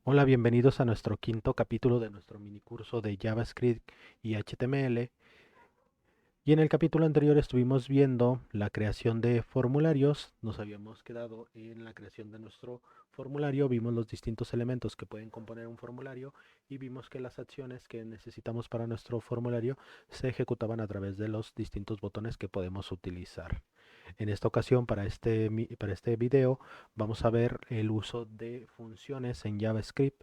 Hola, bienvenidos a nuestro quinto capítulo de nuestro minicurso de JavaScript y HTML. Y en el capítulo anterior estuvimos viendo la creación de formularios. Nos habíamos quedado en la creación de nuestro formulario, vimos los distintos elementos que pueden componer un formulario y vimos que las acciones que necesitamos para nuestro formulario se ejecutaban a través de los distintos botones que podemos utilizar. En esta ocasión, para este video, vamos a ver el uso de funciones en JavaScript.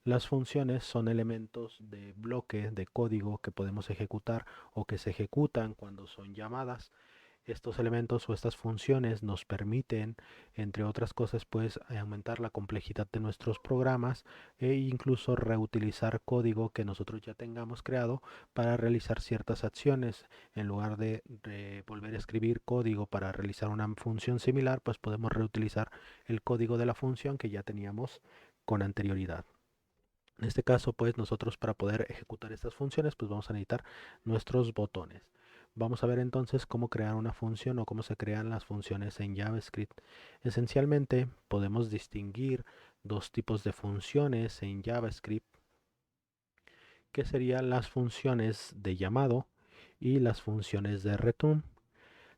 Las funciones son elementos de bloque de código que podemos ejecutar o que se ejecutan cuando son llamadas. Estos elementos o estas funciones nos permiten, entre otras cosas, pues aumentar la complejidad de nuestros programas e incluso reutilizar código que nosotros ya tengamos creado para realizar ciertas acciones. En lugar de volver a escribir código para realizar una función similar, pues podemos reutilizar el código de la función que ya teníamos con anterioridad. En este caso, pues nosotros para poder ejecutar estas funciones, pues vamos a necesitar nuestros botones. Vamos a ver entonces cómo crear una función o cómo se crean las funciones en JavaScript. Esencialmente podemos distinguir dos tipos de funciones en JavaScript, que serían las funciones de llamado y las funciones de return.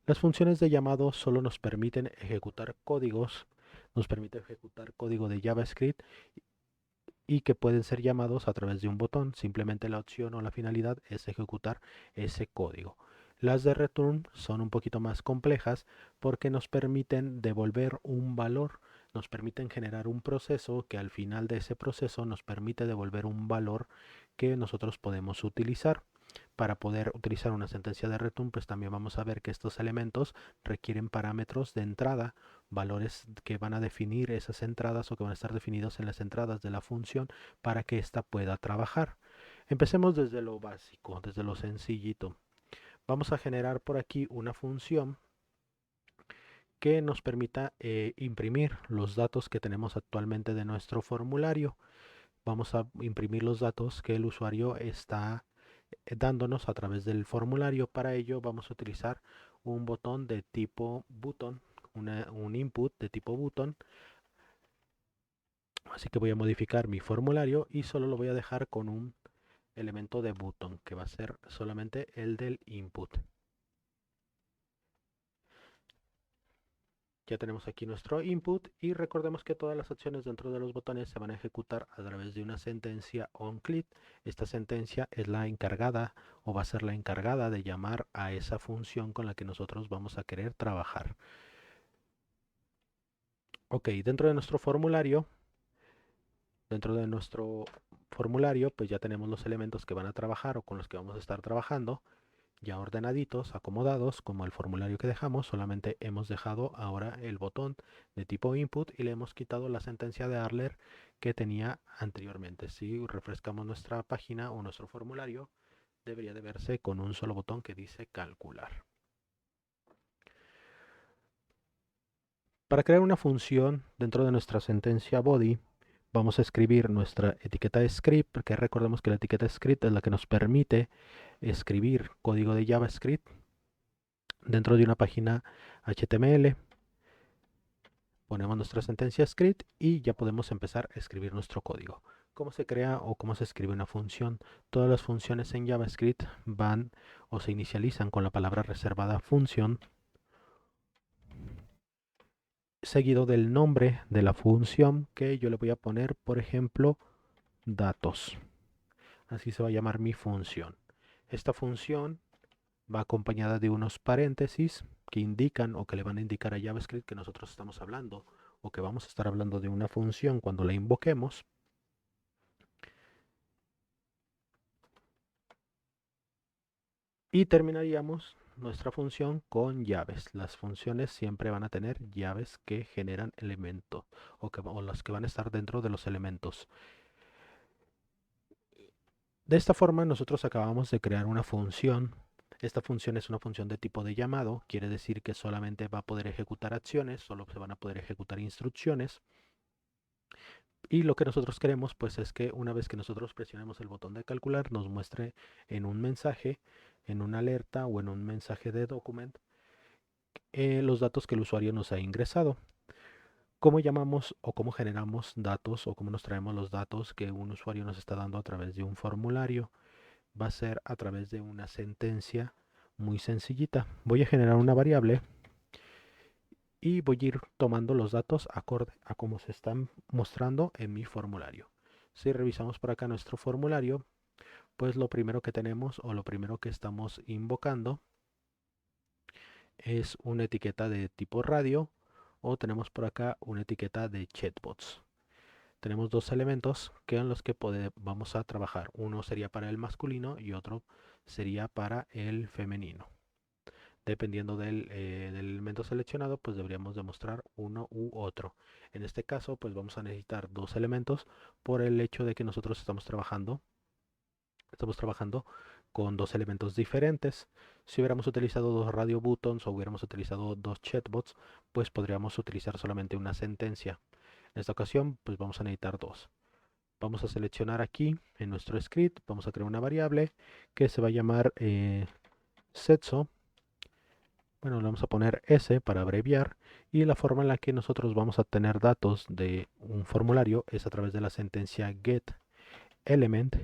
Las funciones de llamado solo nos permiten ejecutar códigos, nos permite ejecutar código de JavaScript y que pueden ser llamados a través de un botón. Simplemente la opción o la finalidad es ejecutar ese código. Las de return son un poquito más complejas porque nos permiten devolver un valor, nos permiten generar un proceso que al final de ese proceso nos permite devolver un valor que nosotros podemos utilizar. Para poder utilizar una sentencia de return, pues también vamos a ver que estos elementos requieren parámetros de entrada, valores que van a definir esas entradas o que van a estar definidos en las entradas de la función para que ésta pueda trabajar. Empecemos desde lo básico, desde lo sencillito. Vamos a generar por aquí una función que nos permita imprimir los datos que tenemos actualmente de nuestro formulario. Vamos a imprimir los datos que el usuario está dándonos a través del formulario. Para ello vamos a utilizar un botón de tipo button, un input de tipo button. Así que voy a modificar mi formulario y solo lo voy a dejar con un elemento de button que va a ser solamente el del input. Ya tenemos aquí nuestro input y recordemos que todas las acciones dentro de los botones se van a ejecutar a través de una sentencia onClick. Esta sentencia es la encargada o va a ser la encargada de llamar a esa función con la que nosotros vamos a querer trabajar. Ok, dentro de nuestro formulario pues ya tenemos los elementos que van a trabajar o con los que vamos a estar trabajando. Ya ordenaditos, acomodados, como el formulario que dejamos, solamente hemos dejado ahora el botón de tipo input y le hemos quitado la sentencia de Arler que tenía anteriormente. Si refrescamos nuestra página o nuestro formulario, debería de verse con un solo botón que dice calcular. Para crear una función dentro de nuestra sentencia body, vamos a escribir nuestra etiqueta de script, que recordemos que la etiqueta script es la que nos permite escribir código de JavaScript dentro de una página HTML. Ponemos nuestra sentencia script y ya podemos empezar a escribir nuestro código. ¿Cómo se crea o cómo se escribe una función? Todas las funciones en JavaScript van o se inicializan con la palabra reservada función, seguido del nombre de la función que yo le voy a poner, por ejemplo, datos. Así se va a llamar mi función. Esta función va acompañada de unos paréntesis que indican o que le van a indicar a JavaScript que nosotros estamos hablando o que vamos a estar hablando de una función cuando la invoquemos. Y terminaríamos nuestra función con llaves. Las funciones siempre van a tener llaves que generan elementos o las que van a estar dentro de los elementos. De esta forma nosotros acabamos de crear una función. Esta función es una función de tipo de llamado, quiere decir que solamente va a poder ejecutar acciones, solo se van a poder ejecutar instrucciones. Y lo que nosotros queremos pues es que una vez que nosotros presionemos el botón de calcular nos muestre en un mensaje, en una alerta o en un mensaje de document los datos que el usuario nos ha ingresado. cómo llamamos o cómo generamos datos o cómo nos traemos los datos que un usuario nos está dando a través de un formulario. Va a ser a través de una sentencia muy sencillita. Voy a generar una variable y voy a ir tomando los datos acorde a cómo se están mostrando en mi formulario. Si revisamos por acá nuestro formulario, pues lo primero que tenemos o lo primero que estamos invocando es una etiqueta de tipo radio, o tenemos por acá una etiqueta de chatbots. Tenemos dos elementos que en los que vamos a trabajar. Uno sería para el masculino y otro sería para el femenino. Dependiendo del elemento seleccionado, pues deberíamos demostrar uno u otro. En este caso, pues vamos a necesitar dos elementos por el hecho de que nosotros estamos trabajando con dos elementos diferentes. Si hubiéramos utilizado dos radio buttons o hubiéramos utilizado dos chatbots, pues podríamos utilizar solamente una sentencia. En esta ocasión, pues vamos a necesitar dos. Vamos a seleccionar aquí en nuestro script, vamos a crear una variable que se va a llamar setso. Bueno, le vamos a poner S para abreviar, y la forma en la que nosotros vamos a tener datos de un formulario es a través de la sentencia getElement.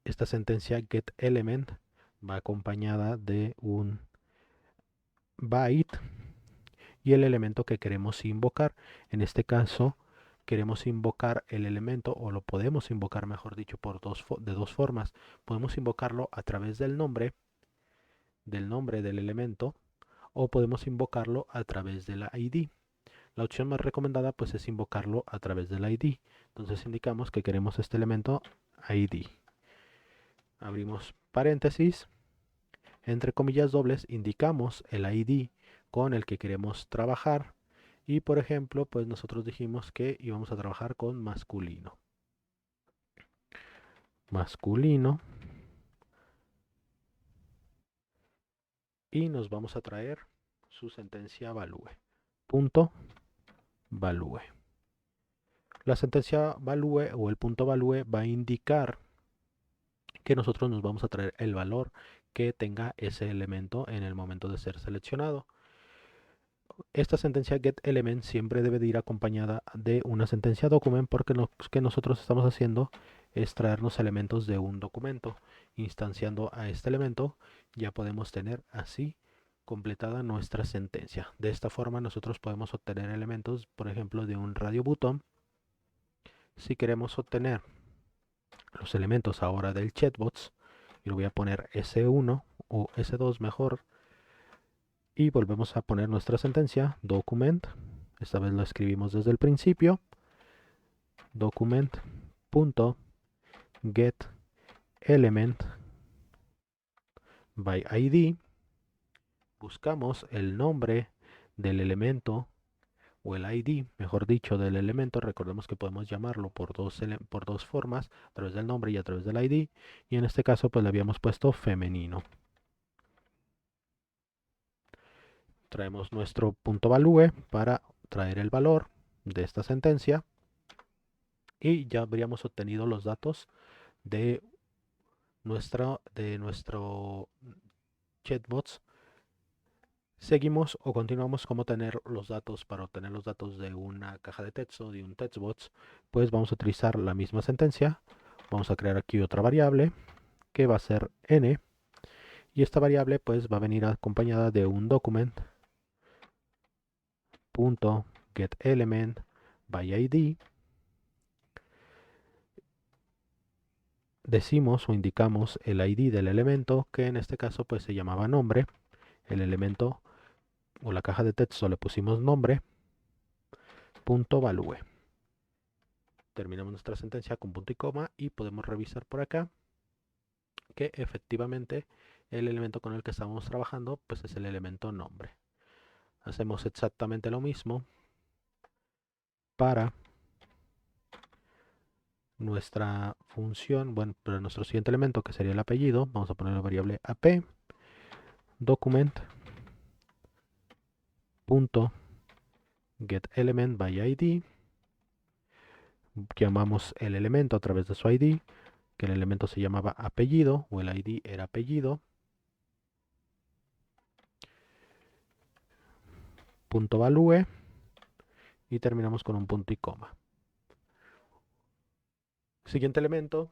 Esta sentencia getElement va acompañada de un byte y el elemento que queremos invocar. En este caso queremos invocar el elemento, o lo podemos invocar, mejor dicho, de dos formas. Podemos invocarlo a través del nombre del elemento, o podemos invocarlo a través de la ID. La opción más recomendada pues es invocarlo a través del ID. Entonces indicamos que queremos este elemento ID. Abrimos paréntesis, entre comillas dobles indicamos el ID con el que queremos trabajar, y por ejemplo pues nosotros dijimos que íbamos a trabajar con masculino. Masculino. Y nos vamos a traer su sentencia value. Punto value. La sentencia value o el punto value va a indicar que nosotros nos vamos a traer el valor que tenga ese elemento en el momento de ser seleccionado. Esta sentencia getElement siempre debe de ir acompañada de una sentencia document, porque lo que nosotros estamos haciendo es traernos elementos de un documento. Instanciando a este elemento ya podemos tener así completada nuestra sentencia. De esta forma nosotros podemos obtener elementos, por ejemplo, de un radio button. Si queremos obtener los elementos ahora del chatbots, y lo voy a poner S1 o S2 mejor, y volvemos a poner nuestra sentencia document. Esta vez lo escribimos desde el principio. Document.getElement by ID. Buscamos el nombre del elemento, o el ID, mejor dicho, del elemento. Recordemos que podemos llamarlo por dos formas, a través del nombre y a través del ID, y en este caso pues le habíamos puesto femenino. Traemos nuestro punto value para traer el valor de esta sentencia, y ya habríamos obtenido los datos de nuestro chatbots. Seguimos o continuamos como tener los datos. Para obtener los datos de una caja de texto, de un textbots, pues vamos a utilizar la misma sentencia. Vamos a crear aquí otra variable que va a ser n, y esta variable pues va a venir acompañada de un document.getElement by ID. Decimos o indicamos el ID del elemento, que en este caso pues se llamaba nombre. El elemento o la caja de texto le pusimos nombre. Punto value. Terminamos nuestra sentencia con punto y coma, y podemos revisar por acá que efectivamente el elemento con el que estamos trabajando pues es el elemento nombre. Hacemos exactamente lo mismo para nuestra función, bueno, para nuestro siguiente elemento, que sería el apellido. Vamos a poner la variable ap document.getElement by ID. Llamamos el elemento a través de su ID, que el elemento se llamaba apellido, o el ID era apellido. punto value y terminamos con un punto y coma. Siguiente elemento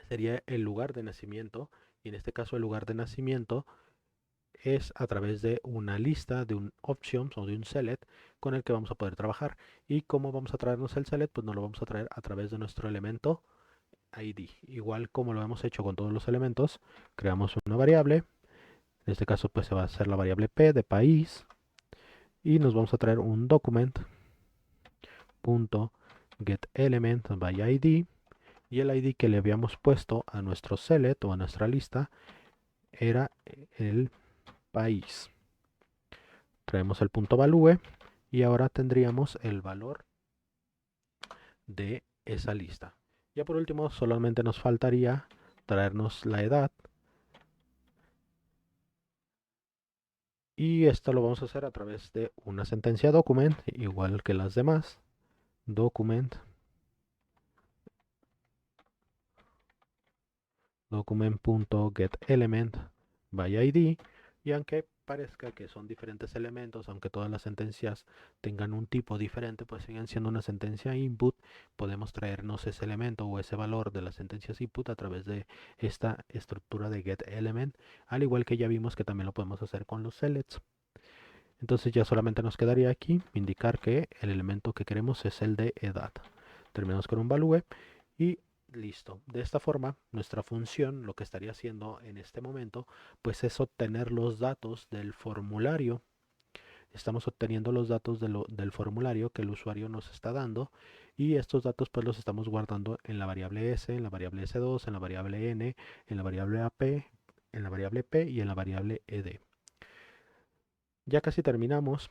sería el lugar de nacimiento, y en este caso el lugar de nacimiento es a través de una lista, de un options o de un select con el que vamos a poder trabajar. ¿Y cómo vamos a traernos el select? Pues nos lo vamos a traer a través de nuestro elemento ID. Igual como lo hemos hecho con todos los elementos, creamos una variable. En este caso pues se va a hacer la variable P de país y nos vamos a traer un document.getElement by ID, y el ID que le habíamos puesto a nuestro select o a nuestra lista era el país. Traemos el punto value y ahora tendríamos el valor de esa lista. Ya por último solamente nos faltaría traernos la edad, y esto lo vamos a hacer a través de una sentencia document igual que las demás. document.getElement by ID, y aunque parezca que son diferentes elementos, aunque todas las sentencias tengan un tipo diferente, pues siguen siendo una sentencia input. Podemos traernos ese elemento o ese valor de las sentencias input a través de esta estructura de getElement, al igual que ya vimos que también lo podemos hacer con los selects. Entonces ya solamente nos quedaría aquí indicar que el elemento que queremos es el de edad. Terminamos con un value y listo. De esta forma, nuestra función lo que estaría haciendo en este momento, pues es obtener los datos del formulario. Estamos obteniendo los datos del formulario que el usuario nos está dando, y estos datos pues los estamos guardando en la variable s, en la variable s2, en la variable n, en la variable ap, en la variable p y en la variable ed. Ya casi terminamos.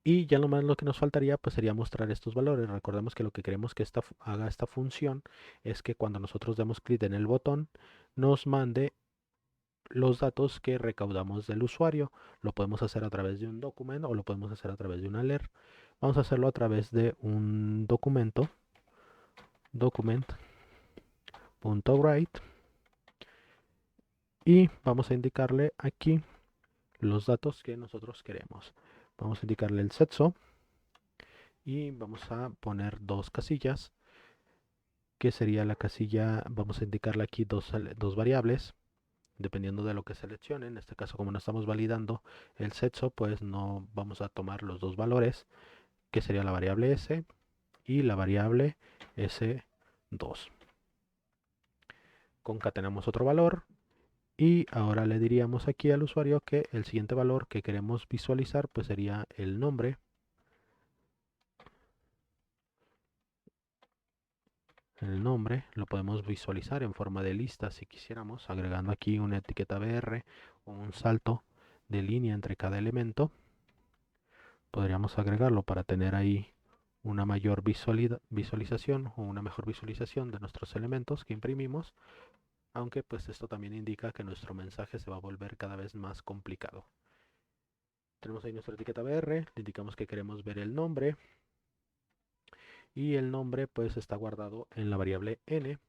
Y ya nomás lo que nos faltaría pues sería mostrar estos valores. Recordemos que lo que queremos que haga esta función es que cuando nosotros demos clic en el botón nos mande los datos que recaudamos del usuario. Lo podemos hacer a través de un documento o lo podemos hacer a través de una alert. Vamos a hacerlo a través de un documento, document.write, y vamos a indicarle aquí los datos que nosotros queremos. Vamos a indicarle el sexo y vamos a poner dos casillas, que sería la casilla, vamos a indicarle aquí dos variables, dependiendo de lo que seleccione. En este caso, como no estamos validando el sexo, pues no vamos a tomar los dos valores, que sería la variable s y la variable s2. Concatenamos otro valor y ahora le diríamos aquí al usuario que el siguiente valor que queremos visualizar pues sería el nombre. El nombre lo podemos visualizar en forma de lista si quisiéramos, agregando aquí una etiqueta BR o un salto de línea entre cada elemento. Podríamos agregarlo para tener ahí una mayor visualización o una mejor visualización de nuestros elementos que imprimimos, aunque pues esto también indica que nuestro mensaje se va a volver cada vez más complicado. Tenemos ahí nuestra etiqueta BR, le indicamos que queremos ver el nombre, y el nombre pues está guardado en la variable n.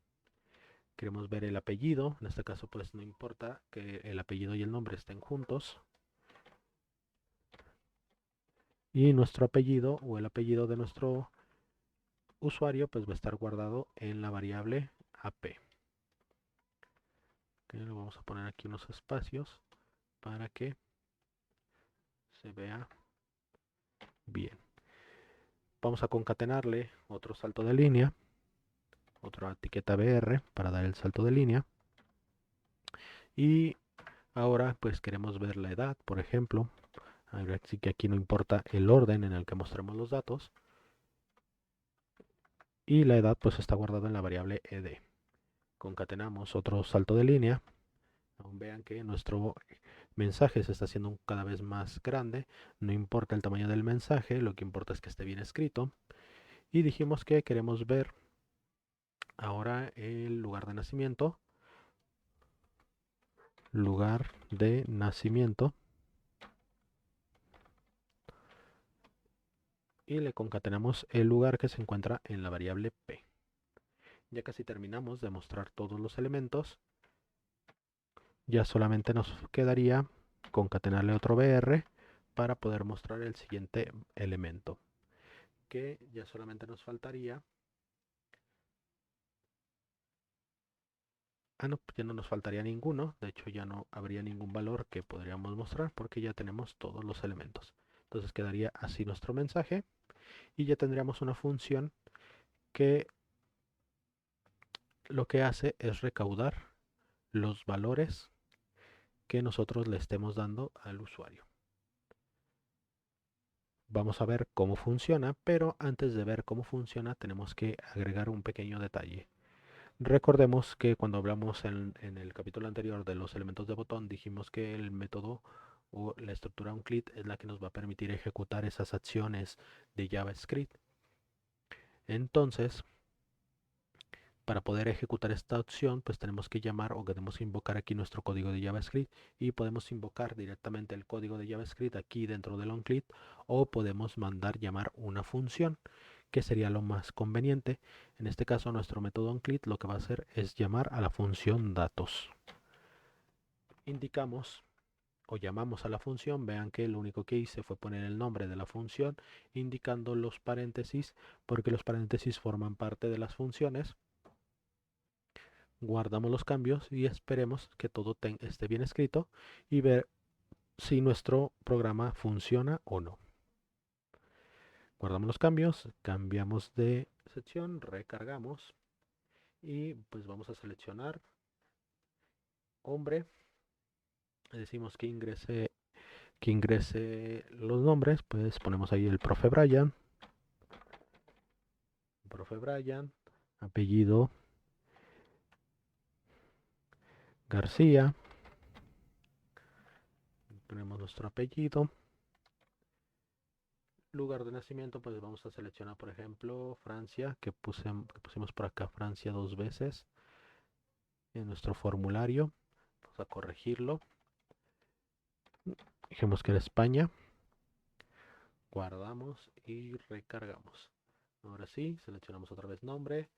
Queremos ver el apellido, en este caso pues no importa que el apellido y el nombre estén juntos. Y nuestro apellido o el apellido de nuestro usuario pues va a estar guardado en la variable ap. Okay, lo vamos a poner aquí unos espacios para que se vea bien. Vamos a concatenarle otro salto de línea, otra etiqueta BR para dar el salto de línea. Y ahora pues queremos ver la edad, por ejemplo. Así que aquí no importa el orden en el que mostremos los datos. Y la edad pues está guardada en la variable ed. Concatenamos otro salto de línea. Aún vean que nuestro mensaje se está haciendo cada vez más grande. No importa el tamaño del mensaje, lo que importa es que esté bien escrito. Y dijimos que queremos ver ahora el lugar de nacimiento. Lugar de nacimiento. Y le concatenamos el lugar que se encuentra en la variable p. Ya casi terminamos de mostrar todos los elementos. Ya solamente nos quedaría concatenarle otro BR para poder mostrar el siguiente elemento, que ya solamente nos faltaría. No, ya no nos faltaría ninguno, de hecho ya no habría ningún valor que podríamos mostrar porque ya tenemos todos los elementos. Entonces quedaría así nuestro mensaje y ya tendríamos una función que lo que hace es recaudar los valores que nosotros le estemos dando al usuario. Vamos a ver cómo funciona, pero antes de ver cómo funciona tenemos que agregar un pequeño detalle. Recordemos que cuando hablamos en el capítulo anterior de los elementos de botón, dijimos que el método o la estructura onClit es la que nos va a permitir ejecutar esas acciones de JavaScript. Entonces, para poder ejecutar esta opción, pues tenemos que llamar o queremos invocar aquí nuestro código de JavaScript y podemos invocar directamente el código de JavaScript aquí dentro del onClit o podemos mandar llamar una función, que sería lo más conveniente. En este caso, nuestro método onClit lo que va a hacer es llamar a la función datos. Indicamos o llamamos a la función, vean que lo único que hice fue poner el nombre de la función indicando los paréntesis porque los paréntesis forman parte de las funciones. Guardamos los cambios y esperemos que todo esté bien escrito y ver si nuestro programa funciona o no. Guardamos los cambios, cambiamos de sección, recargamos y pues vamos a seleccionar hombre. Decimos que ingrese los nombres, pues ponemos ahí el profe Brian, apellido García, ponemos nuestro apellido, lugar de nacimiento, pues vamos a seleccionar por ejemplo Francia, que pusimos por acá Francia 2 veces en nuestro formulario. Vamos a corregirlo, dijimos que era España, guardamos y recargamos. Ahora sí, seleccionamos otra vez nombre,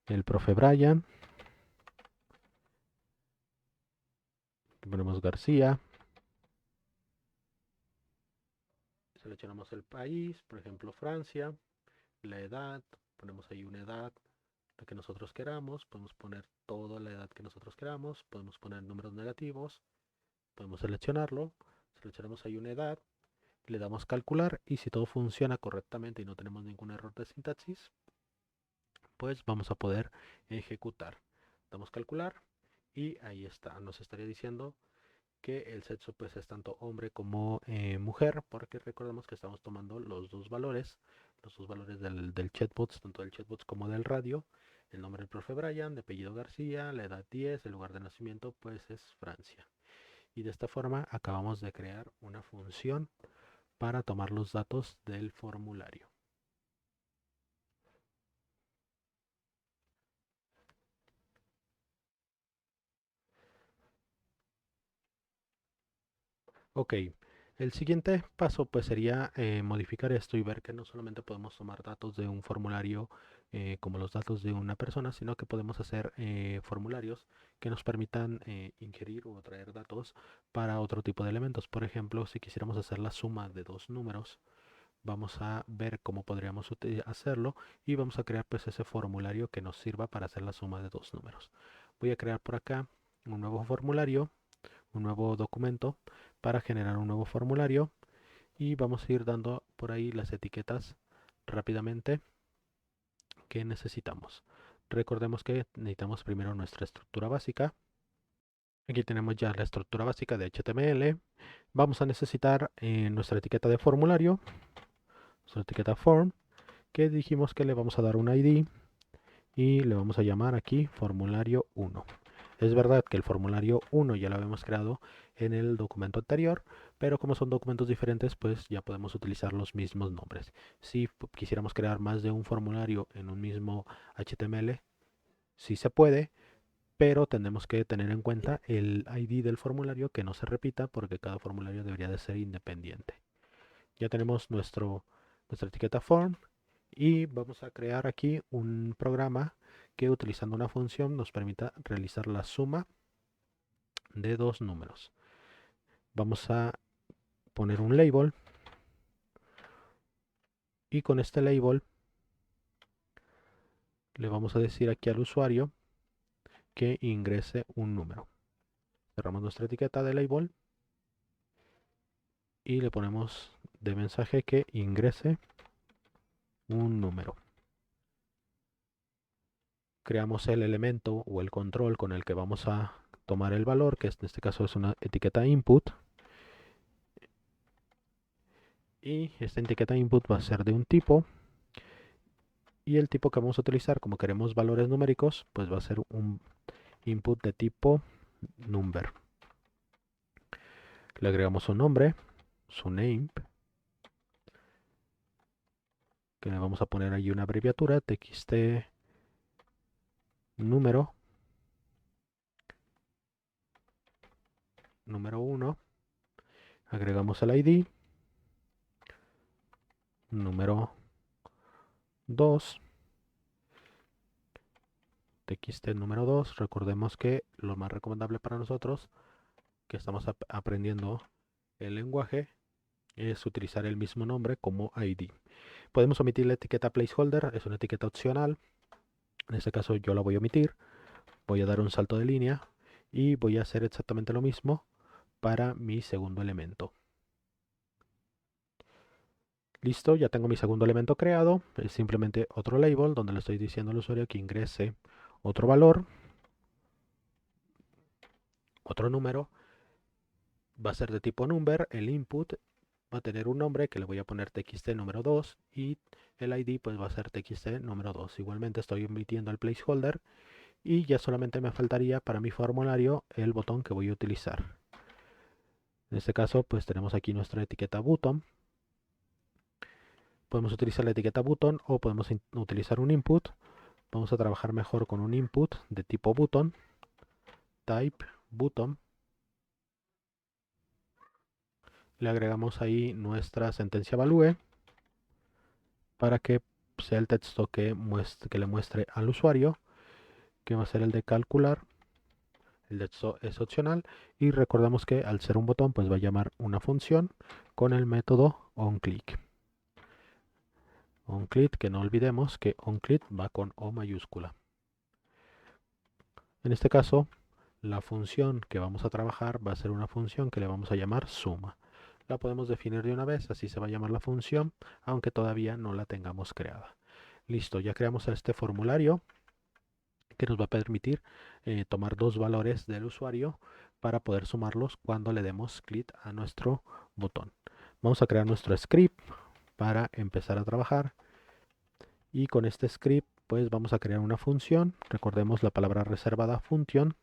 el profe Brian, ponemos García, seleccionamos el país, por ejemplo Francia, la edad, ponemos ahí una edad, la que nosotros queramos, podemos poner toda la edad que nosotros queramos, podemos poner números negativos, podemos seleccionarlo, seleccionamos ahí una edad, le damos calcular y si todo funciona correctamente y no tenemos ningún error de sintaxis, pues vamos a poder ejecutar. Damos calcular y ahí está, nos estaría diciendo que el sexo pues es tanto hombre como mujer, porque recordemos que estamos tomando los dos valores del chatbot, tanto del chatbot como del radio. El nombre del profe Brian, de apellido García, la edad 10, el lugar de nacimiento pues es Francia. Y de esta forma acabamos de crear una función para tomar los datos del formulario. Ok, el siguiente paso pues sería modificar esto y ver que no solamente podemos tomar datos de un formulario como los datos de una persona, sino que podemos hacer formularios que nos permitan ingerir o traer datos para otro tipo de elementos. Por ejemplo, si quisiéramos hacer la suma de dos números, vamos a ver cómo podríamos hacerlo y vamos a crear pues ese formulario que nos sirva para hacer la suma de dos números. Voy a crear por acá un nuevo formulario, un nuevo documento para generar un nuevo formulario y vamos a ir dando por ahí las etiquetas rápidamente que necesitamos. Recordemos que necesitamos primero nuestra estructura básica. Aquí tenemos ya la estructura básica de HTML. Vamos a necesitar nuestra etiqueta de formulario, nuestra etiqueta form, que dijimos que le vamos a dar un ID y le vamos a llamar aquí formulario 1. Es verdad que el formulario 1 ya lo habíamos creado en el documento anterior, pero como son documentos diferentes, pues ya podemos utilizar los mismos nombres. Si quisiéramos crear más de un formulario en un mismo HTML, sí se puede, pero tenemos que tener en cuenta el ID del formulario que no se repita porque cada formulario debería de ser independiente. Ya tenemos nuestra etiqueta form y vamos a crear aquí un programa que utilizando una función nos permita realizar la suma de dos números. Vamos a poner un label y con este label le vamos a decir aquí al usuario que ingrese un número. Cerramos nuestra etiqueta de label y le ponemos de mensaje que ingrese un número. Creamos el elemento o el control con el que vamos a tomar el valor, que en este caso es una etiqueta input. Y esta etiqueta input va a ser de un tipo. Y el tipo que vamos a utilizar, como queremos valores numéricos, pues va a ser un input de tipo number. Le agregamos un nombre, su name, que le vamos a poner ahí una abreviatura, txt número, número 1. Agregamos el ID, número 2, txt número 2. Recordemos que lo más recomendable para nosotros, que estamos aprendiendo el lenguaje, es utilizar el mismo nombre como ID. Podemos omitir la etiqueta placeholder, es una etiqueta opcional. En este caso yo la voy a omitir. Voy a dar un salto de línea y voy a hacer exactamente lo mismo para mi segundo elemento. Listo, ya tengo mi segundo elemento creado. Es simplemente otro label donde le estoy diciendo al usuario que ingrese otro valor, otro número. Va a ser de tipo number. El input va a tener un nombre que le voy a poner txt número 2 y el ID pues va a ser txt número 2. Igualmente estoy omitiendo el placeholder y ya solamente me faltaría para mi formulario el botón que voy a utilizar. En este caso pues tenemos aquí nuestra etiqueta button. Podemos utilizar la etiqueta button o podemos utilizar un input. Vamos a trabajar mejor con un input de tipo button, type button. Le agregamos ahí nuestra sentencia value para que sea el texto que le muestre al usuario, que va a ser el de calcular. El texto es opcional y recordamos que al ser un botón pues va a llamar una función con el método onClick. OnClick, que no olvidemos que onClick va con O mayúscula. En este caso, la función que vamos a trabajar va a ser una función que le vamos a llamar suma. La podemos definir de una vez, así se va a llamar la función, aunque todavía no la tengamos creada. Listo, ya creamos este formulario que nos va a permitir tomar dos valores del usuario para poder sumarlos cuando le demos clic a nuestro botón. Vamos a crear nuestro script para empezar a trabajar y con este script pues vamos a crear una función. Recordemos la palabra reservada function.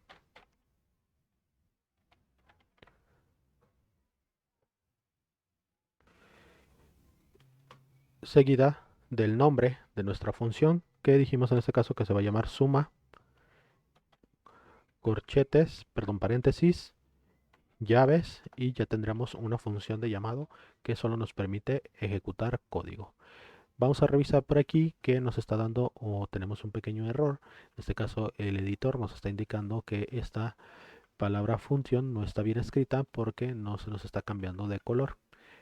Seguida del nombre de nuestra función que dijimos en este caso que se va a llamar suma corchetes, perdón, paréntesis, llaves y ya tendremos una función de llamado que solo nos permite ejecutar código. Vamos a revisar por aquí que nos está dando o tenemos un pequeño error. En este caso el editor nos está indicando que esta palabra función no está bien escrita porque no se nos está cambiando de color.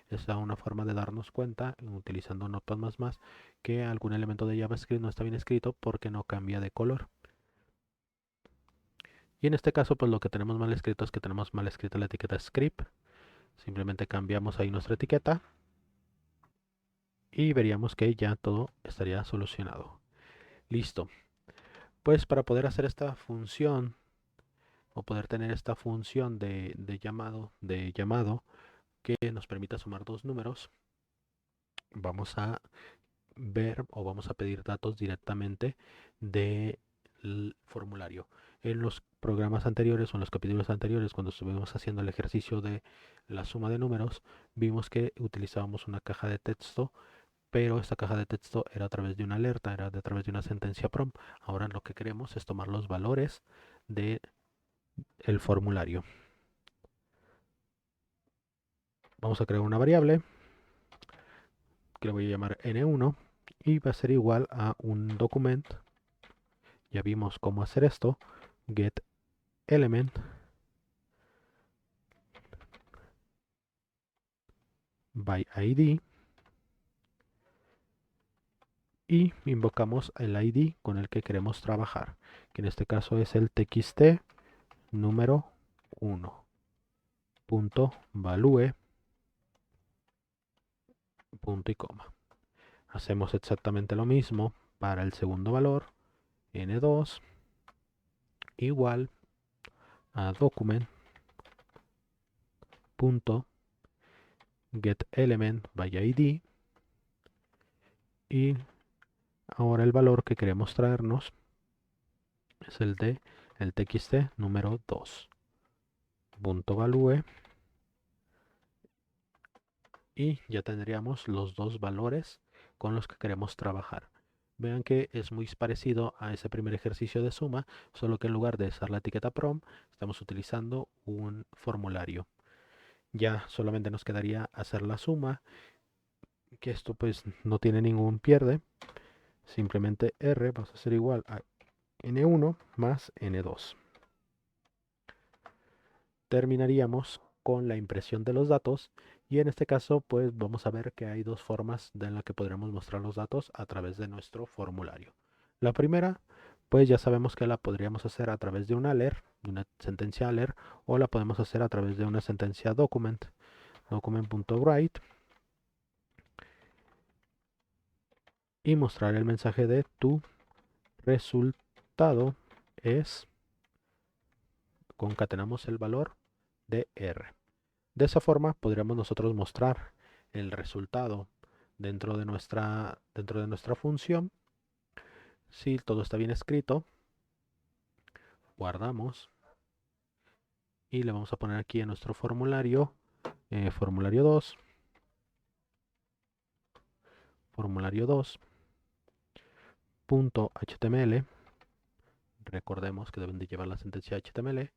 Es una forma de darnos cuenta, utilizando Notepad++, que algún elemento de JavaScript no está bien escrito porque no cambia de color. Y en este caso, pues lo que tenemos mal escrito es que tenemos mal escrita la etiqueta script. Simplemente cambiamos ahí nuestra etiqueta y veríamos que ya todo estaría solucionado. Listo. Pues para poder hacer esta función o poder tener esta función de llamado que nos permita sumar dos números, vamos a ver o vamos a pedir datos directamente del formulario. En los programas anteriores o en los capítulos anteriores, cuando estuvimos haciendo el ejercicio de la suma de números, vimos que utilizábamos una caja de texto, pero esta caja de texto era a través de una alerta, era a través de una sentencia prompt. Ahora lo que queremos es tomar los valores del formulario. Vamos a crear una variable que le voy a llamar n1 y va a ser igual a un document. Ya vimos cómo hacer esto. Get element by ID y invocamos el ID con el que queremos trabajar, que en este caso es el txt número 1 punto value punto y coma. Hacemos exactamente lo mismo para el segundo valor, n2 igual a document punto get element by id, y ahora el valor que queremos traernos es el de el txt número 2 punto value, y ya tendríamos los dos valores con los que queremos trabajar. Vean que es muy parecido a ese primer ejercicio de suma, solo que en lugar de usar la etiqueta prom estamos utilizando un formulario. Ya solamente nos quedaría hacer la suma, que esto pues no tiene ningún pierde. Simplemente r va a ser igual a n1 más n2. Terminaríamos con la impresión de los datos, y en este caso pues vamos a ver que hay dos formas de la que podremos mostrar los datos a través de nuestro formulario. La primera, pues ya sabemos que la podríamos hacer a través de una ler, de una sentencia ler, o la podemos hacer a través de una sentencia document.write, y mostrar el mensaje de tu resultado es, concatenamos el valor de r. De esa forma podríamos nosotros mostrar el resultado dentro de nuestra función. Si todo está bien escrito, guardamos y le vamos a poner aquí en nuestro formulario, formulario 2, formulario 2.html. Recordemos que deben de llevar la sentencia HTML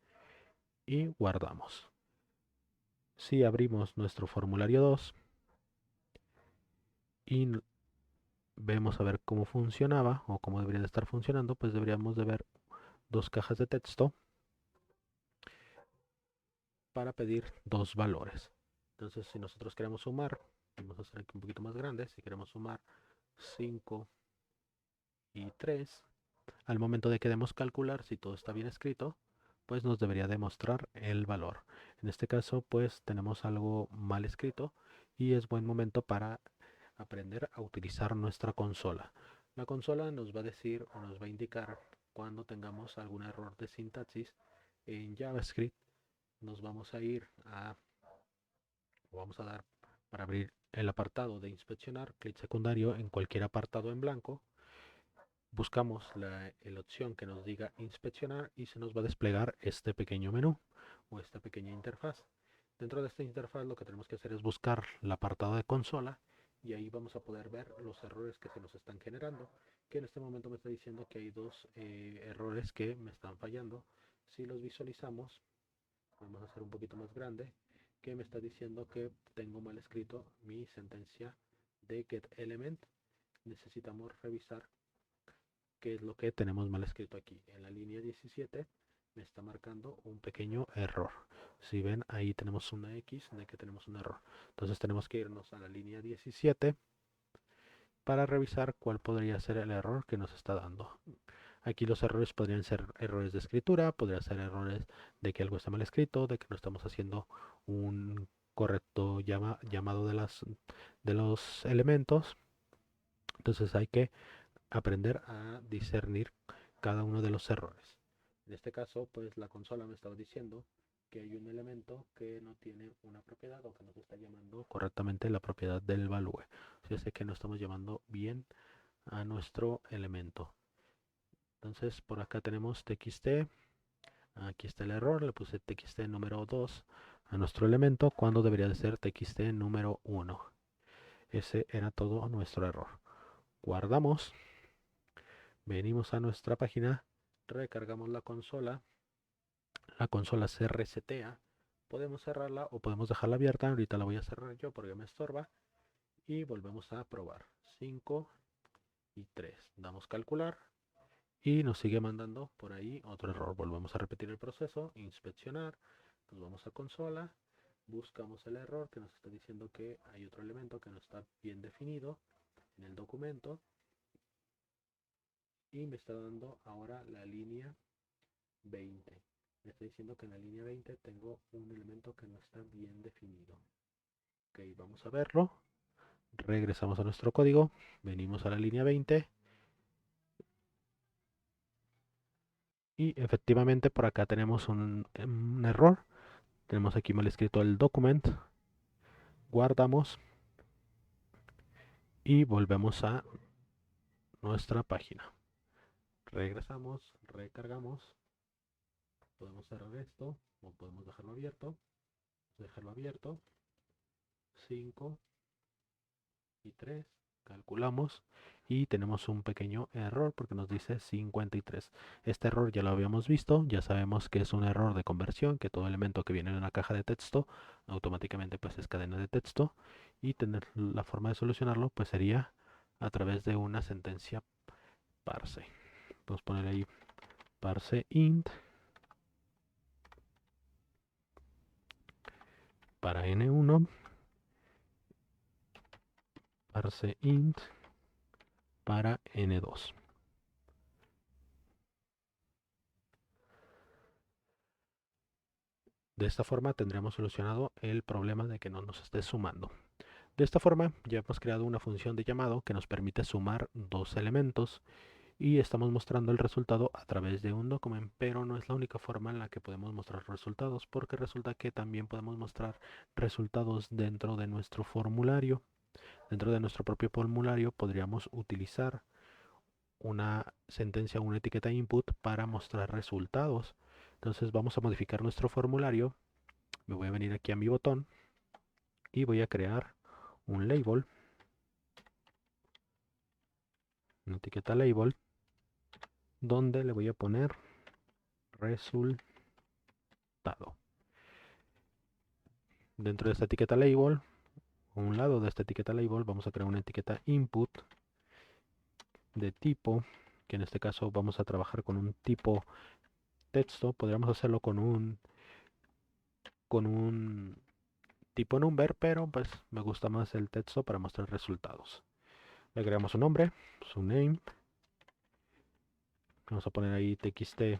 y guardamos. Si abrimos nuestro formulario 2 y vemos a ver cómo funcionaba o cómo debería de estar funcionando, pues deberíamos de ver dos cajas de texto para pedir dos valores. Entonces, si nosotros queremos sumar, vamos a hacer aquí un poquito más grande, si queremos sumar 5 y 3, al momento de que debemos calcular si todo está bien escrito, pues nos debería demostrar el valor. En este caso, pues tenemos algo mal escrito y es buen momento para aprender a utilizar nuestra consola. La consola nos va a decir o nos va a indicar cuando tengamos algún error de sintaxis en JavaScript. Nos vamos a ir a, o vamos a dar para abrir el apartado de inspeccionar, clic secundario en cualquier apartado en blanco. Buscamos la opción que nos diga inspeccionar y se nos va a desplegar este pequeño menú o esta pequeña interfaz. Dentro de esta interfaz lo que tenemos que hacer es buscar el apartado de consola, y ahí vamos a poder ver los errores que se nos están generando, que en este momento me está diciendo que hay dos errores que me están fallando. Si los visualizamos, vamos a hacer un poquito más grande, que me está diciendo que tengo mal escrito mi sentencia de getElement. Necesitamos revisar qué es lo que tenemos mal escrito aquí. En la línea 17 me está marcando un pequeño error. Si ven, ahí tenemos una X de que tenemos un error. Entonces tenemos que irnos a la línea 17 para revisar cuál podría ser el error que nos está dando. Aquí los errores podrían ser errores de escritura, podrían ser errores de que algo está mal escrito, de que no estamos haciendo un correcto llamado de los elementos. Entonces hay que aprender a discernir cada uno de los errores. En este caso, pues la consola me estaba diciendo que hay un elemento que no tiene una propiedad o que no se está llamando correctamente la propiedad del value. O sea, sé que no estamos llamando bien a nuestro elemento. Entonces, por acá tenemos txt. Aquí está el error, le puse txt número 2 a nuestro elemento cuando debería de ser txt número 1. Ese era todo nuestro error. Guardamos. Venimos a nuestra página, recargamos la consola se resetea, podemos cerrarla o podemos dejarla abierta. Ahorita la voy a cerrar yo porque me estorba, y volvemos a probar. 5 y 3, damos calcular y nos sigue mandando por ahí otro error. Volvemos a repetir el proceso, inspeccionar, nos vamos a consola, buscamos el error que nos está diciendo que hay otro elemento que no está bien definido en el documento y me está dando ahora la línea 20. Me está diciendo que en la línea 20 tengo un elemento que no está bien definido. Ok, vamos a verlo. Regresamos a nuestro código, venimos a la línea 20 y efectivamente por acá tenemos un error. Tenemos aquí mal escrito el document, guardamos y volvemos a nuestra página. Regresamos, recargamos, podemos cerrar esto o podemos dejarlo abierto, 5 y 3, calculamos y tenemos un pequeño error porque nos dice 53. Este error ya lo habíamos visto, ya sabemos que es un error de conversión, que todo elemento que viene en una caja de texto automáticamente pues es cadena de texto, y tener la forma de solucionarlo pues sería a través de una sentencia parse. Podemos poner ahí parse int para n1, parse int para n2. De esta forma tendremos solucionado el problema de que no nos esté sumando. De esta forma ya hemos creado una función de llamado que nos permite sumar dos elementos y estamos mostrando el resultado a través de un documento, pero no es la única forma en la que podemos mostrar resultados, porque resulta que también podemos mostrar resultados dentro de nuestro formulario. Dentro de nuestro propio formulario podríamos utilizar una sentencia o una etiqueta input para mostrar resultados. Entonces vamos a modificar nuestro formulario. Me voy a venir aquí a mi botón y voy a crear un label, una etiqueta label, donde le voy a poner resultado. Dentro de esta etiqueta label, a un lado de esta etiqueta label, vamos a crear una etiqueta input de tipo, que en este caso vamos a trabajar con un tipo texto. Podríamos hacerlo con un tipo number, pero pues me gusta más el texto para mostrar resultados. Le agregamos un nombre, su name. Vamos a poner ahí txt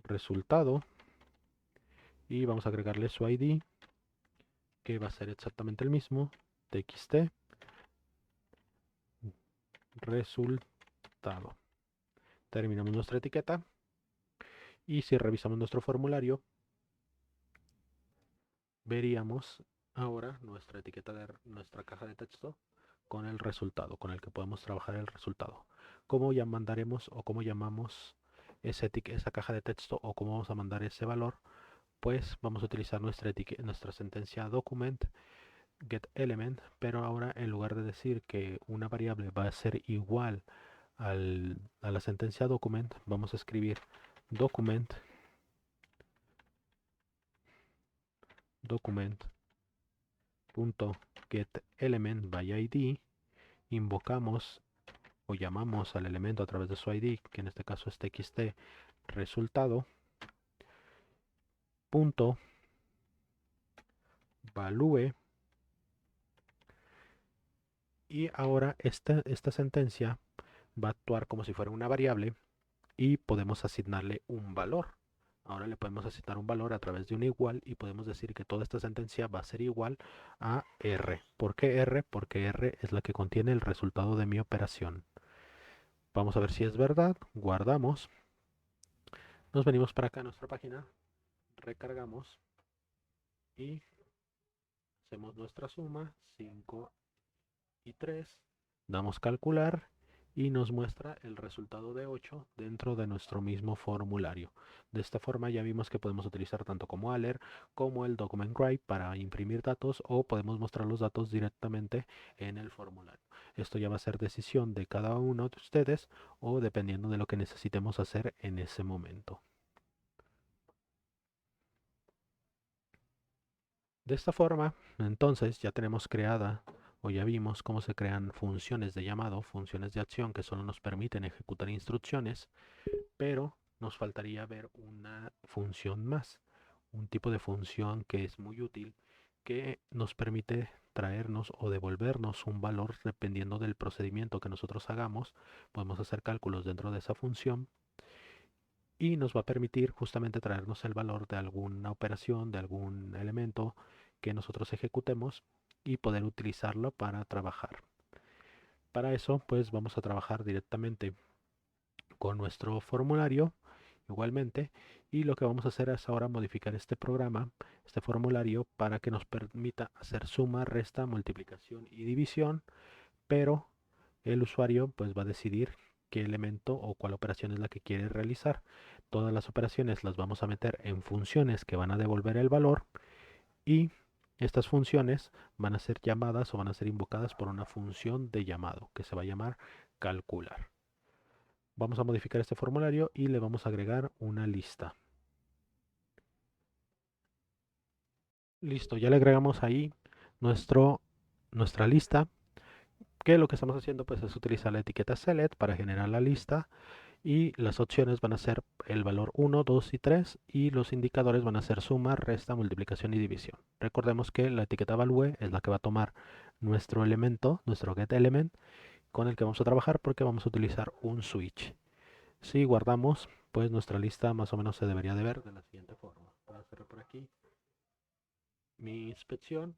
resultado y vamos a agregarle su ID, que va a ser exactamente el mismo, txt resultado. Terminamos nuestra etiqueta y si revisamos nuestro formulario veríamos ahora nuestra etiqueta de nuestra caja de texto con el resultado, con el que podemos trabajar el resultado. ¿Cómo ya mandaremos o cómo llamamos esa caja de texto o cómo vamos a mandar ese valor? Pues vamos a utilizar nuestra sentencia document getElement, pero ahora en lugar de decir que una variable va a ser igual a la sentencia document, vamos a escribir document getElement by ID, invocamos o llamamos al elemento a través de su ID, que en este caso es txt resultado, punto value, y ahora esta sentencia va a actuar como si fuera una variable y podemos asignarle un valor. Ahora le podemos asignar un valor a través de un igual y podemos decir que toda esta sentencia va a ser igual a R. ¿Por qué R? Porque R es la que contiene el resultado de mi operación. Vamos a ver si es verdad. Guardamos. Nos venimos para acá a nuestra página. Recargamos. Y hacemos nuestra suma. 5 y 3. Damos calcular. Y nos muestra el resultado de 8 dentro de nuestro mismo formulario. De esta forma ya vimos que podemos utilizar tanto como Alert como el Document Write para imprimir datos, o podemos mostrar los datos directamente en el formulario. Esto ya va a ser decisión de cada uno de ustedes o dependiendo de lo que necesitemos hacer en ese momento. De esta forma, entonces ya tenemos creada o ya vimos cómo se crean funciones de llamado, funciones de acción que solo nos permiten ejecutar instrucciones, pero nos faltaría ver una función más, un tipo de función que es muy útil que nos permite traernos o devolvernos un valor dependiendo del procedimiento que nosotros hagamos. Podemos hacer cálculos dentro de esa función y nos va a permitir justamente traernos el valor de alguna operación, de algún elemento que nosotros ejecutemos y poder utilizarlo para trabajar. Para eso, pues vamos a trabajar directamente con nuestro formulario igualmente, y lo que vamos a hacer es ahora modificar este programa, este formulario, para que nos permita hacer suma, resta, multiplicación y división, pero el usuario pues va a decidir qué elemento o cuál operación es la que quiere realizar. Todas las operaciones las vamos a meter en funciones que van a devolver el valor, y estas funciones van a ser llamadas o van a ser invocadas por una función de llamado que se va a llamar calcular. Vamos a modificar este formulario y le vamos a agregar una lista. Listo, ya le agregamos ahí nuestra lista, que lo que estamos haciendo pues es utilizar la etiqueta select para generar la lista, y las opciones van a ser el valor 1, 2 y 3, y los indicadores van a ser suma, resta, multiplicación y división. Recordemos que la etiqueta value es la que va a tomar nuestro elemento, nuestro getElement, con el que vamos a trabajar porque vamos a utilizar un switch. Si guardamos, pues nuestra lista más o menos se debería de ver de la siguiente forma. Voy a cerrar por aquí mi inspección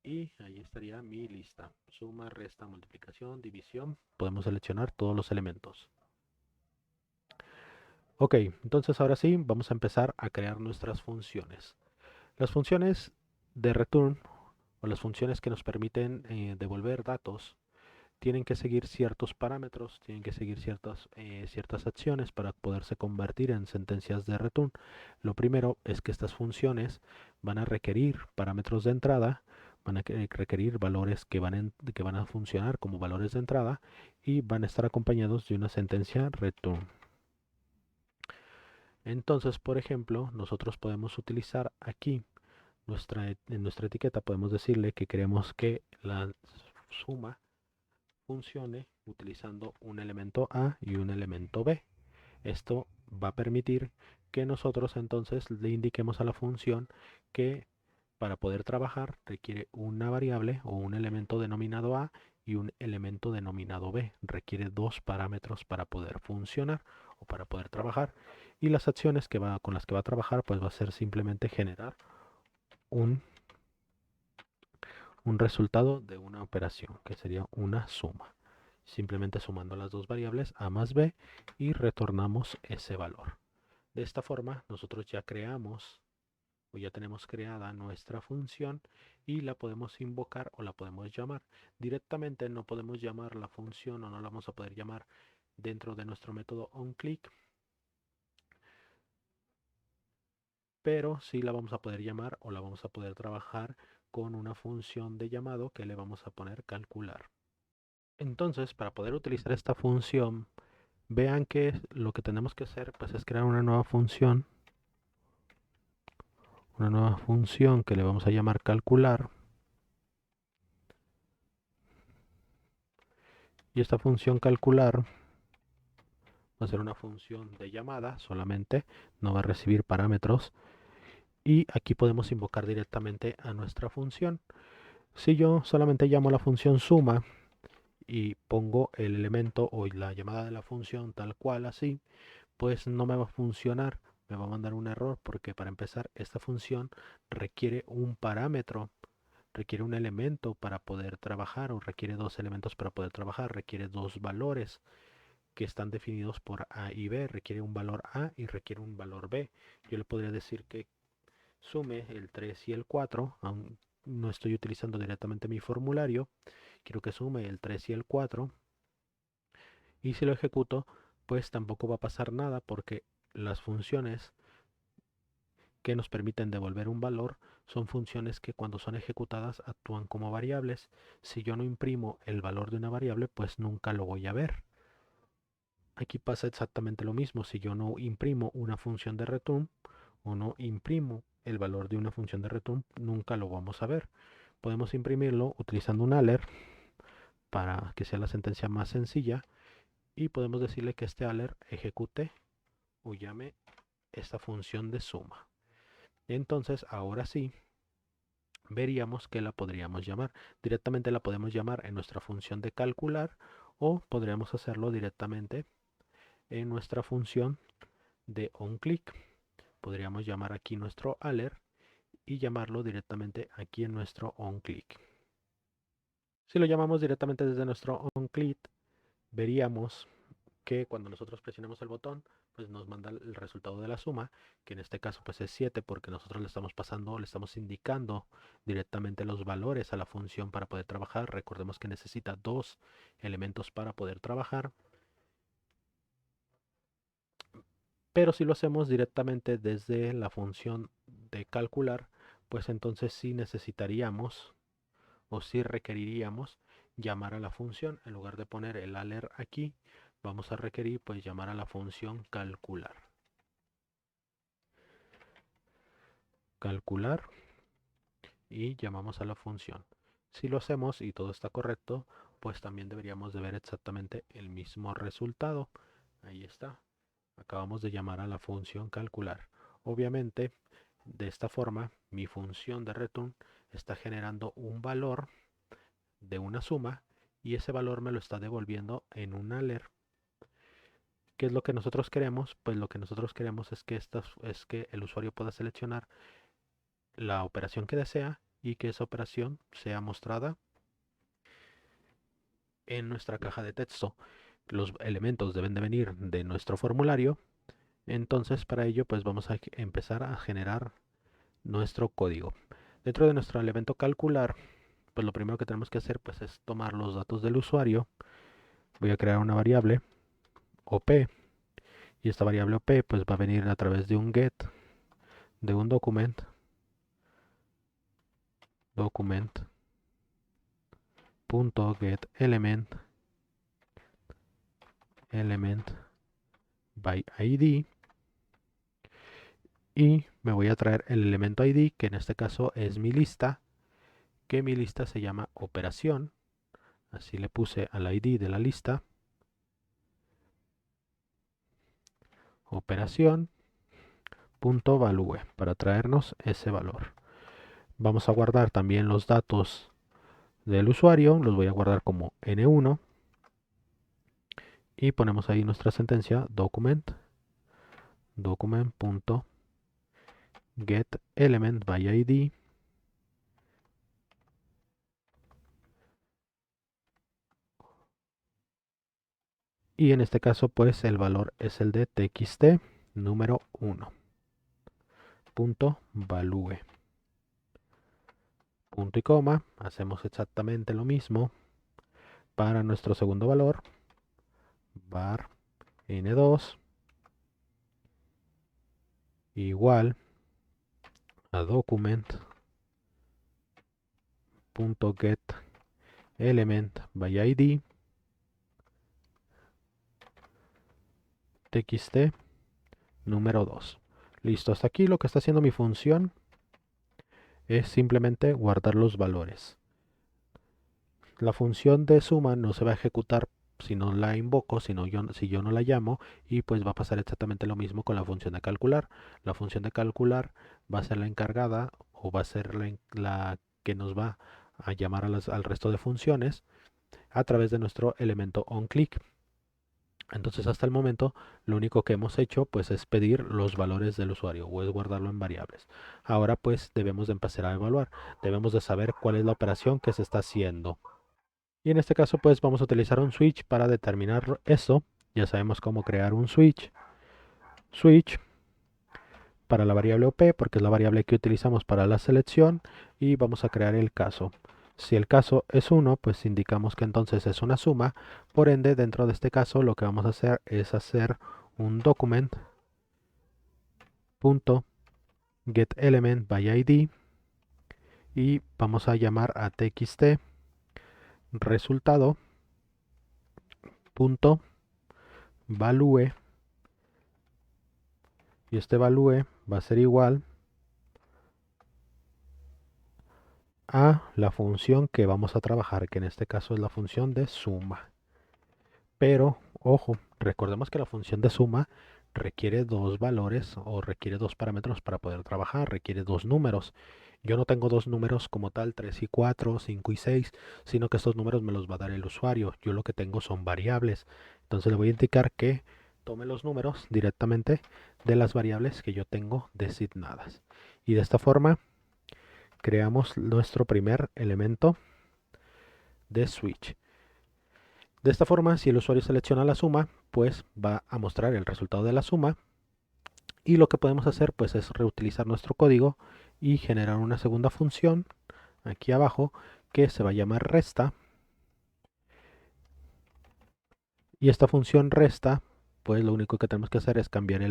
y ahí estaría mi lista. Suma, resta, multiplicación, división. Podemos seleccionar todos los elementos. Ok, entonces ahora sí vamos a empezar a crear nuestras funciones. Las funciones de return o las funciones que nos permiten devolver datos tienen que seguir ciertos parámetros, tienen que seguir ciertas acciones para poderse convertir en sentencias de return. Lo primero es que estas funciones van a requerir parámetros de entrada, van a requerir valores que van a funcionar como valores de entrada, y van a estar acompañados de una sentencia return. Entonces, por ejemplo, nosotros podemos utilizar aquí en nuestra etiqueta, podemos decirle que queremos que la suma funcione utilizando un elemento A y un elemento B. Esto va a permitir que nosotros entonces le indiquemos a la función que para poder trabajar requiere una variable o un elemento denominado A y un elemento denominado B. Requiere dos parámetros para poder funcionar o para poder trabajar, y las acciones con las que va a trabajar pues va a ser simplemente generar un resultado de una operación que sería una suma. Simplemente sumando las dos variables a más b y retornamos ese valor. De esta forma nosotros ya creamos o ya tenemos creada nuestra función y la podemos invocar o la podemos llamar. Directamente no podemos llamar la función o no la vamos a poder llamar dentro de nuestro método onClick, pero sí la vamos a poder llamar o la vamos a poder trabajar con una función de llamado que le vamos a poner calcular. Entonces, para poder utilizar esta función, vean que lo que tenemos que hacer pues es crear una nueva función que le vamos a llamar calcular, y esta función calcular va a ser una función de llamada solamente, no va a recibir parámetros, y aquí podemos invocar directamente a nuestra función. Si yo solamente llamo a la función suma y pongo el elemento o la llamada de la función tal cual así, pues no me va a funcionar, me va a mandar un error, porque para empezar esta función requiere un parámetro, requiere un elemento para poder trabajar, o requiere dos elementos para poder trabajar, requiere dos valores que están definidos por A y B, requiere un valor A y requiere un valor B. Yo le podría decir que sume el 3 y el 4, aún no estoy utilizando directamente mi formulario, quiero que sume el 3 y el 4, y si lo ejecuto pues tampoco va a pasar nada, porque las funciones que nos permiten devolver un valor son funciones que cuando son ejecutadas actúan como variables. Si yo no imprimo el valor de una variable, pues nunca lo voy a ver. Aquí pasa exactamente lo mismo. Si yo no imprimo una función de return o no imprimo el valor de una función de return, nunca lo vamos a ver. Podemos imprimirlo utilizando un alert para que sea la sentencia más sencilla, y podemos decirle que este alert ejecute o llame esta función de suma. Entonces ahora sí veríamos que la podríamos llamar. Directamente la podemos llamar en nuestra función de calcular o podríamos hacerlo directamente en nuestra función de onClick. Podríamos llamar aquí nuestro alert y llamarlo directamente aquí en nuestro onClick. Si lo llamamos directamente desde nuestro onClick, veríamos que cuando nosotros presionemos el botón, pues nos manda el resultado de la suma, que en este caso pues es 7 porque nosotros le estamos pasando, le estamos indicando directamente los valores a la función para poder trabajar. Recordemos que necesita dos elementos para poder trabajar. Pero si lo hacemos directamente desde la función de calcular, pues entonces sí necesitaríamos o sí requeriríamos llamar a la función. En lugar de poner el alert aquí, vamos a requerir pues llamar a la función calcular. Calcular y llamamos a la función. Si lo hacemos y todo está correcto, pues también deberíamos de ver exactamente el mismo resultado. Ahí está. Acabamos de llamar a la función calcular. Obviamente, de esta forma, mi función de return está generando un valor de una suma y ese valor me lo está devolviendo en un alert. ¿Qué es lo que nosotros queremos? Pues lo que nosotros queremos es que el usuario pueda seleccionar la operación que desea y que esa operación sea mostrada en nuestra caja de texto. Los elementos deben de venir de nuestro formulario. Entonces para ello pues vamos a empezar a generar nuestro código. Dentro de nuestro elemento calcular, pues lo primero que tenemos que hacer pues es tomar los datos del usuario. Voy a crear una variable OP y esta variable OP pues va a venir a través de un get de un document .get element by id y me voy a traer el elemento id que en este caso es mi lista, que mi lista se llama operación, así le puse al id de la lista, operación.value para traernos ese valor. Vamos a guardar también los datos del usuario, los voy a guardar como n1 y ponemos ahí nuestra sentencia document.getElementById y en este caso pues el valor es el de txt número 1 punto value punto y coma. Hacemos exactamente lo mismo para nuestro segundo valor, var n2 igual a document.getElementById txt número 2. Listo, hasta aquí lo que está haciendo mi función es simplemente guardar los valores. La función de suma no se va a ejecutar si no la invoco, si yo no la llamo, y pues va a pasar exactamente lo mismo con la función de calcular. La función de calcular va a ser la encargada o va a ser la que nos va a llamar al resto de funciones a través de nuestro elemento onClick. Entonces hasta el momento lo único que hemos hecho pues es pedir los valores del usuario o es guardarlo en variables. Ahora pues debemos de empezar a evaluar, debemos de saber cuál es la operación que se está haciendo. Y en este caso pues vamos a utilizar un switch para determinar eso. Ya sabemos cómo crear un switch. Switch para la variable OP porque es la variable que utilizamos para la selección y vamos a crear el caso. Si el caso es 1, pues indicamos que entonces es una suma. Por ende, dentro de este caso lo que vamos a hacer es hacer un document.getElementById y vamos a llamar a txt resultado.value y este value va a ser igual a la función que vamos a trabajar, que en este caso es la función de suma. Pero, ojo, recordemos que la función de suma requiere dos valores o requiere dos parámetros para poder trabajar, requiere dos números. Yo no tengo dos números como tal, 3 y 4, 5 y 6, sino que estos números me los va a dar el usuario. Yo lo que tengo son variables. Entonces le voy a indicar que tome los números directamente de las variables que yo tengo designadas. Y de esta forma creamos nuestro primer elemento de switch. De esta forma, si el usuario selecciona la suma, pues va a mostrar el resultado de la suma. Y lo que podemos hacer pues es reutilizar nuestro código y generar una segunda función aquí abajo que se va a llamar resta. Y esta función resta, pues lo único que tenemos que hacer es cambiar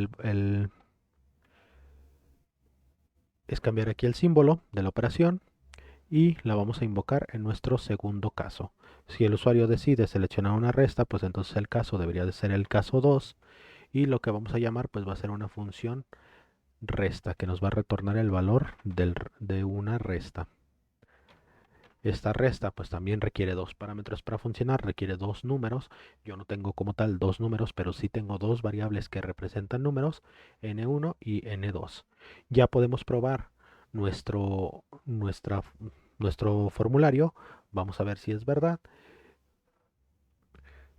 es cambiar aquí el símbolo de la operación y la vamos a invocar en nuestro segundo caso. Si el usuario decide seleccionar una resta, pues entonces el caso debería de ser el caso 2 y lo que vamos a llamar pues va a ser una función resta que nos va a retornar el valor de una resta. Esta resta pues también requiere dos parámetros para funcionar, requiere dos números. Yo no tengo como tal dos números, pero sí tengo dos variables que representan números, n1 y n2. Ya podemos probar nuestro, nuestra, nuestro formulario. Vamos a ver si es verdad.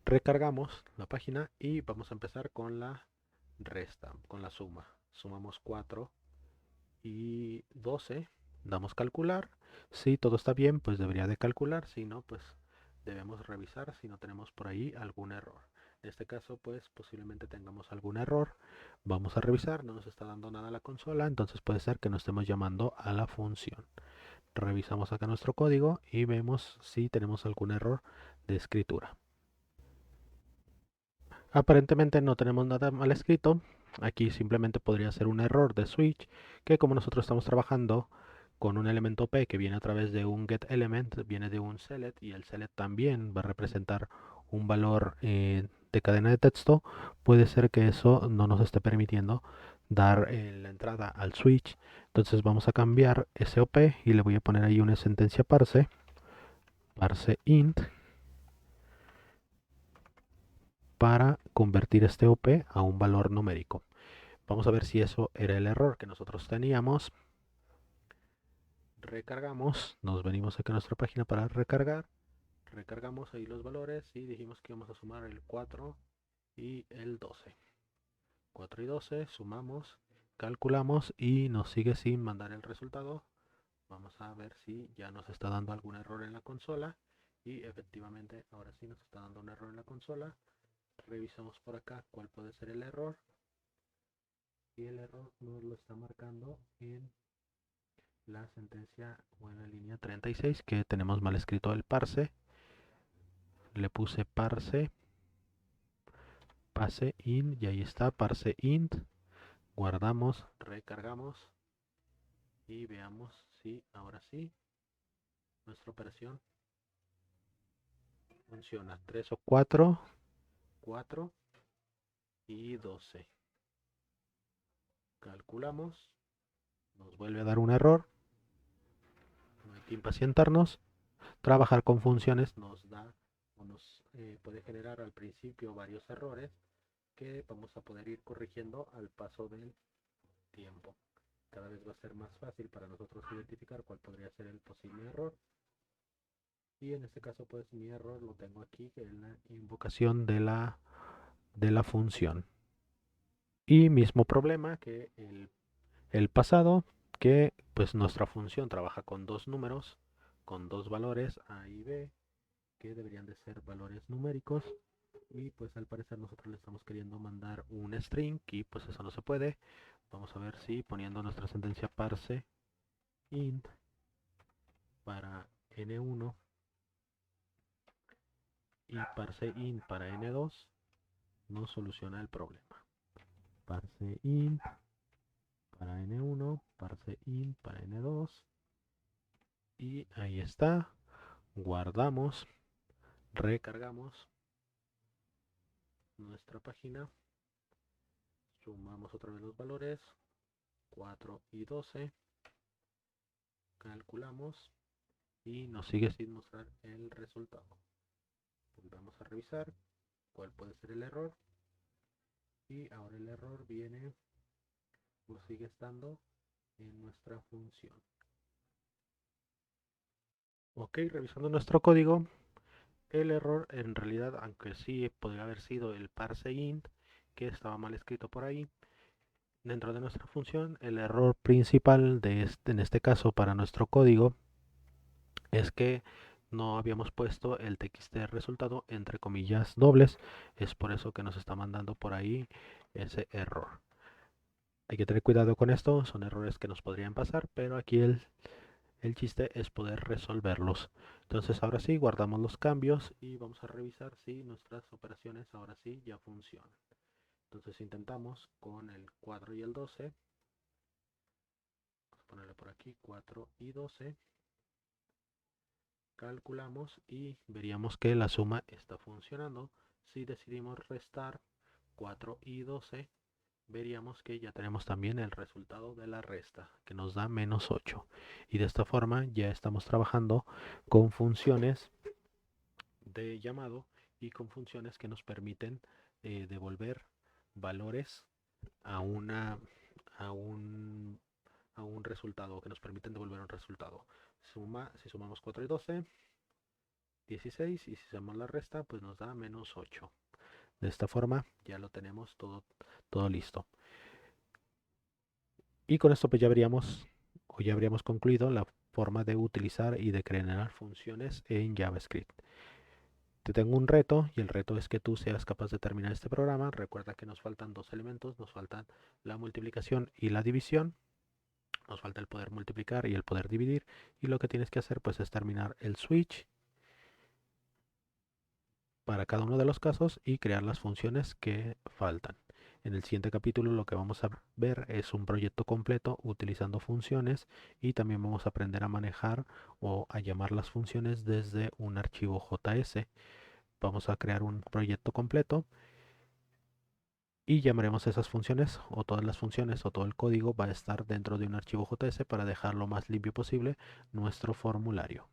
Recargamos la página y vamos a empezar con la resta, con la suma. Sumamos 4 y 12, damos calcular. Si todo está bien, pues debería de calcular. Si no, pues debemos revisar si no tenemos por ahí algún error. En este caso, pues posiblemente tengamos algún error. Vamos a revisar, no nos está dando nada la consola, entonces puede ser que no estemos llamando a la función. Revisamos acá nuestro código y vemos si tenemos algún error de escritura. Aparentemente no tenemos nada mal escrito. Aquí simplemente podría ser un error de switch que como nosotros estamos trabajando con un elemento P que viene a través de un getElement, viene de un select y el select también va a representar un valor de cadena de texto, puede ser que eso no nos esté permitiendo dar la entrada al switch. Entonces vamos a cambiar ese OP y le voy a poner ahí una sentencia parse int para convertir este OP a un valor numérico. Vamos a ver si eso era el error que nosotros teníamos. Recargamos, nos venimos aquí a nuestra página para recargar. Recargamos ahí los valores y dijimos que íbamos a sumar el 4 y el 12. 4 y 12, sumamos, calculamos y nos sigue sin mandar el resultado. Vamos a ver si ya nos está dando algún error en la consola. Y efectivamente ahora sí nos está dando un error en la consola. Revisamos por acá cuál puede ser el error. Y el error nos lo está marcando en la sentencia o en la línea 36 que tenemos mal escrito el parse. Le puse pase in y ahí está parse int. Guardamos, recargamos y veamos si ahora sí nuestra operación funciona. 3 o 4, 4 y 12. Calculamos, nos vuelve a dar un error. No hay que impacientarnos. Trabajar con funciones nos da o nos puede generar al principio varios errores que vamos a poder ir corrigiendo al paso del tiempo. Cada vez va a ser más fácil para nosotros identificar cuál podría ser el posible error. Y en este caso pues mi error lo tengo aquí, que es la invocación de la función. Y mismo problema que el pasado, que pues nuestra función trabaja con dos números, con dos valores A y B, que deberían de ser valores numéricos. Y pues al parecer nosotros le estamos queriendo mandar un string y pues eso no se puede. Vamos a ver si poniendo nuestra sentencia parse int para n1 y parse int para n2 nos soluciona el problema. Parse int para n1, parse int para n2 y ahí está. Guardamos, recargamos nuestra página, sumamos otra vez los valores 4 y 12, calculamos y nos sigue sin mostrar el resultado. Volvemos a revisar cuál puede ser el error y ahora el error viene o sigue estando en nuestra función. Ok, revisando nuestro código, el error en realidad, aunque sí podría haber sido el parseInt, que estaba mal escrito por ahí, dentro de nuestra función, el error principal en este caso para nuestro código es que no habíamos puesto el txt resultado entre comillas dobles. Es por eso que nos está mandando por ahí ese error. Hay que tener cuidado con esto, son errores que nos podrían pasar, pero aquí el chiste es poder resolverlos. Entonces ahora sí, guardamos los cambios y vamos a revisar si nuestras operaciones ahora sí ya funcionan. Entonces intentamos con el 4 y el 12. Vamos a ponerle por aquí 4 y 12. Calculamos y veríamos que la suma está funcionando. Si decidimos restar 4 y 12, veríamos que ya tenemos también el resultado de la resta, que nos da -8. Y de esta forma ya estamos trabajando con funciones de llamado y con funciones que nos permiten devolver valores a una a un a un resultado, que nos permiten devolver un resultado. Si sumamos 4 y 12, 16, y si hacemos la resta, pues nos da -8. De esta forma ya lo tenemos todo listo. Y con esto pues ya habríamos concluido la forma de utilizar y de crear funciones en JavaScript. Te tengo un reto y el reto es que tú seas capaz de terminar este programa. Recuerda que nos faltan dos elementos, nos faltan la multiplicación y la división. Nos falta el poder multiplicar y el poder dividir, y lo que tienes que hacer pues es terminar el switch para cada uno de los casos y crear las funciones que faltan. En el siguiente capítulo lo que vamos a ver es un proyecto completo utilizando funciones, y también vamos a aprender a manejar o a llamar las funciones desde un archivo JS. Vamos a crear un proyecto completo y llamaremos esas funciones, o todas las funciones o todo el código va a estar dentro de un archivo JS para dejar lo más limpio posible nuestro formulario.